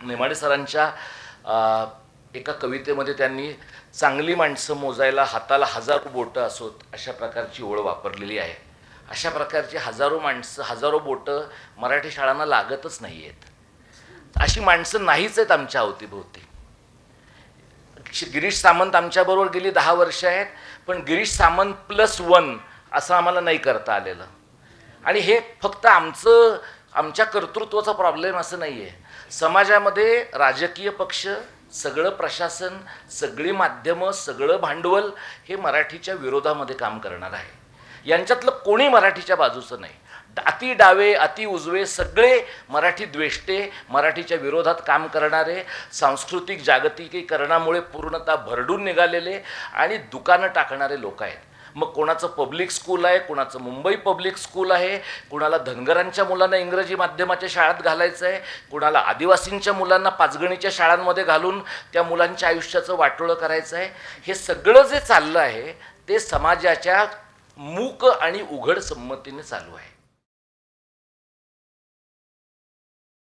नेमाडे सरांच्या एका कवितेमध्ये त्यांनी चांगली माणसं मोजायला हाताला हजारो बोटं असोत अशा प्रकारची ओळ वापरलेली आहे. अशा प्रकारची हजारो माणसं, हजारो बोटं मराठी शाळांना लागतच नाही आहेत. अशी माणसं नाहीच आहेत आमच्या अवतीभोवती. गिरीश सामंत आमच्याबरोबर गेली 10 वर्ष आहेत, पण गिरीश सामंत +1 असं आम्हाला नाही करता आलेलं. आणि हे फक्त आमच्या कर्तृत्वाचा प्रॉब्लेम असं नाही आहे. समाजामध्ये राजकीय पक्ष, सगळं प्रशासन, सगळी माध्यमं, सगळं भांडवल हे मराठीच्या विरोधामध्ये काम करणार आहे. यांच्यातलं कोणी मराठीच्या बाजूचं नाही. अति डावे, अति उजवे सगळे मराठी द्वेष्टे, मराठीच्या विरोधात काम करणारे, सांस्कृतिक जागतिकीकरणामुळे पूर्णतः भरडून निघालेले आणि दुकानं टाकणारे लोक आहेत. मग कोणाचं पब्लिक स्कूल आहे, कोणाचं मुंबई पब्लिक स्कूल आहे, कुणाला धनगरांच्या मुलांना इंग्रजी माध्यमाच्या शाळेत घालायचं आहे, कुणाला आदिवासींच्या मुलांना पाचगणीच्या शाळांमध्ये घालून त्या मुलांच्या आयुष्याचं वाटोळं करायचं आहे. हे सगळं जे चाललं आहे ते समाजाच्या मूक आणि उघड संमतीने चालू आहे.